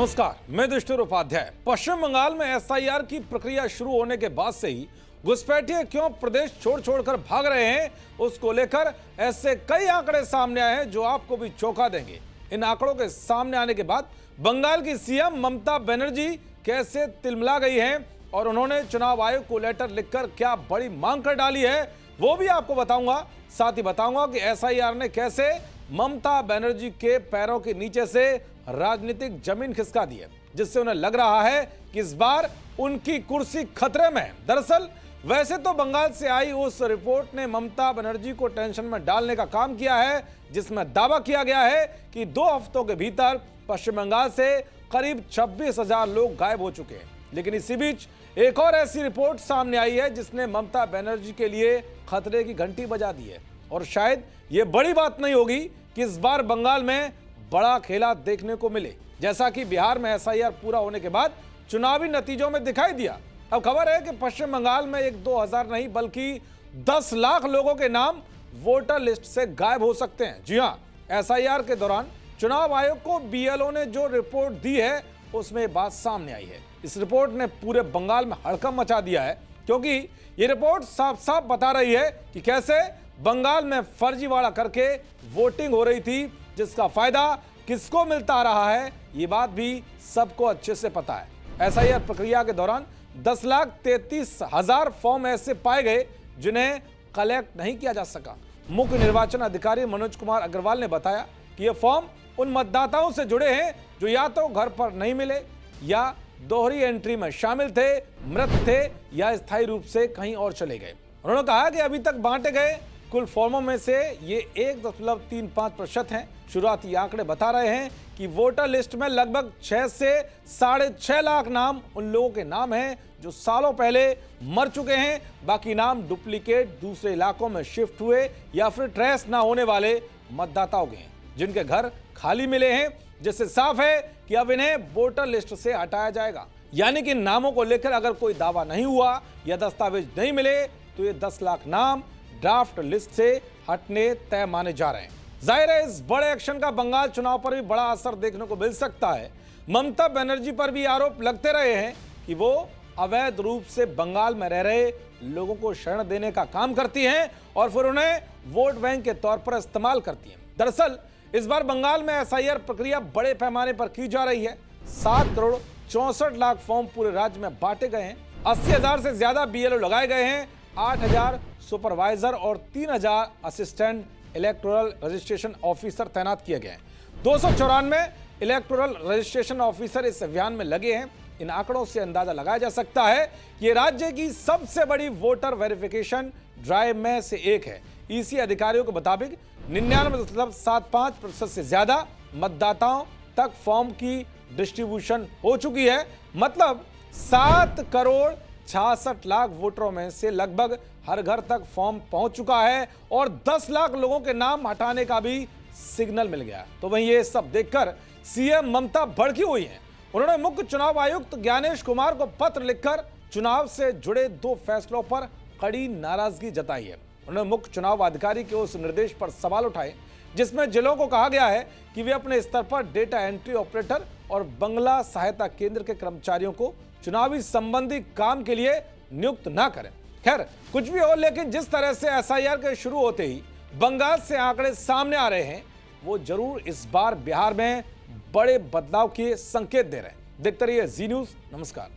नमस्कार, मैं दुष्टुर उपाध्याय। पश्चिम बंगाल में एसआईआर की प्रक्रिया शुरू होने के बाद से ही घुसपैठिए क्यों प्रदेश छोड़ छोड़कर भाग रहे हैं, उसको लेकर ऐसे कई आंकड़े सामने आए हैं जो आपको भी चौंका देंगे। इन आंकड़ों के सामने आने के बाद बंगाल की सीएम ममता बनर्जी कैसे तिलमिला गई हैं और उन्होंने चुनाव आयोग को लेटर लिखकर क्या बड़ी मांग कर डाली है, वो भी आपको बताऊंगा। साथ ही बताऊंगा कि एसआईआर ने कैसे ममता बनर्जी के पैरों के नीचे से राजनीतिक जमीन खिसका दी है, जिससे उन्हें लग रहा है कि इस बार उनकी कुर्सी खतरे में है। दरअसल वैसे तो बंगाल से आई उस रिपोर्ट ने ममता बनर्जी को टेंशन में डालने का काम किया है, जिसमें दावा किया गया है कि 2 हफ्तों के भीतर पश्चिम बंगाल से करीब 26,000 लोग गायब हो चुके हैं। लेकिन इसी बीच एक और ऐसी रिपोर्ट सामने आई है जिसने ममता बनर्जी के लिए खतरे की घंटी बजा दी है। और शायद ये बड़ी बात नहीं होगी कि इस बार बंगाल में बड़ा खेला देखने को मिले, जैसा कि बिहार में एसआईआर पूरा होने के बाद चुनावी नतीजों में दिखाई दिया। अब खबर है कि पश्चिम बंगाल में 1-2 नहीं बल्कि 10 लाख लोगों के नाम वोटर लिस्ट से गायब हो सकते हैं। जी हां, एसआईआर के दौरान चुनाव आयोग को बीएलओ ने जो रिपोर्ट दी है उसमें बात सामने आई है। इस रिपोर्ट ने पूरे बंगाल में हड़कंप मचा दिया है, क्योंकि ये रिपोर्ट साफ साफ बता रही है कि कैसे बंगाल में फर्जीवाड़ा करके वोटिंग हो रही थी, जिसका फायदा किसको मिलता रहा है ये बात भी सबको अच्छे से पता है। एसआईआर प्रक्रिया के दौरान 10,33,000 फॉर्म ऐसे पाए गए जिन्हें कलेक्ट नहीं किया जा सका। मुख्य निर्वाचन अधिकारी मनोज कुमार अग्रवाल ने बताया कि ये फॉर्म उन मतदाताओं से जुड़े हैं जो या तो घर पर नहीं मिले या दोहरी एंट्री में शामिल थे, मृत थे या स्थायी रूप से कहीं और चले गए। उन्होंने कहा कि अभी तक बांटे गए कुल फॉर्मों में से ये 1.35% हैं। शुरुआती आंकड़े बता रहे हैं कि वोटर लिस्ट में लगभग 6 से 6.5 लाख नाम उन लोगों के नाम हैं जो सालों पहले मर चुके हैं। बाकी नाम डुप्लीकेट दूसरे इलाकों में शिफ्ट हुए या फिर ट्रेस ना होने वाले मतदाताओं के हैं, जिनके घर खाली मिले हैं, जिससे साफ है कि अब इन्हें वोटर लिस्ट से हटाया जाएगा। यानी कि नामों को लेकर अगर कोई दावा नहीं हुआ या दस्तावेज नहीं मिले तो ये 10 लाख नाम ड्राफ्ट लिस्ट से हटने तय माने जा रहे हैं। जाहिर है इस बड़े एक्शन का बंगाल चुनाव पर भी बड़ा असर देखने को मिल सकता है। ममता बनर्जी पर भी आरोप लगते रहे हैं कि वो अवैध रूप से बंगाल में रह रहे लोगों को शरण देने का काम करती हैं और फिर उन्हें वोट बैंक के तौर पर इस्तेमाल करती हैं। दरअसल इस बार बंगाल में एसआईआर प्रक्रिया बड़े पैमाने पर की जा रही है। 7 करोड़ 64 लाख फॉर्म पूरे राज्य में बांटे गए हैं। 80,000 से ज्यादा बीएलओ लगाए गए हैं। 8,000 सुपरवाइजर और 3,000 असिस्टेंट इलेक्टोरल रजिस्ट्रेशन ऑफिसर तैनात किए गए हैं। 294 इलेक्टोरल रजिस्ट्रेशन ऑफिसर इस अभियान में लगे हैं। इन आंकड़ों से अंदाजा लगाया जा सकता है कि राज्य की सबसे बड़ी वोटर वेरिफिकेशन ड्राइव में से एक है। ईसी अधिकारियों के मुताबिक 99.75% से ज्यादा मतदाताओं तक फॉर्म की डिस्ट्रीब्यूशन हो चुकी है। मतलब 7 करोड़ 66 लाख वोटरों में से लगभग हर घर तक फॉर्म पहुंच चुका है और 10 लाख लोगों के नाम हटाने का भी सिग्नल मिल गया। तो वहीं ये सब देखकर सीएम ममता भड़की हुई हैं। उन्होंने मुख्य चुनाव आयुक्त ज्ञानेश कुमार को पत्र लिखकर चुनाव से जुड़े 2 फैसलों पर कड़ी नाराजगी जताई है। उन्होंने मुख्य चुनाव अधिकारी के उस निर्देश पर सवाल उठाए जिसमें जिलों को कहा गया है कि वे अपने स्तर पर डेटा एंट्री ऑपरेटर और बंगला सहायता केंद्र के कर्मचारियों को चुनावी संबंधी काम के लिए नियुक्त ना करें। खैर कुछ भी हो, लेकिन जिस तरह से एसआईआर के शुरू होते ही बंगाल से आंकड़े सामने आ रहे हैं, वो जरूर इस बार बिहार में बड़े बदलाव के संकेत दे रहे हैं। देखते रहिए जी न्यूज़। नमस्कार।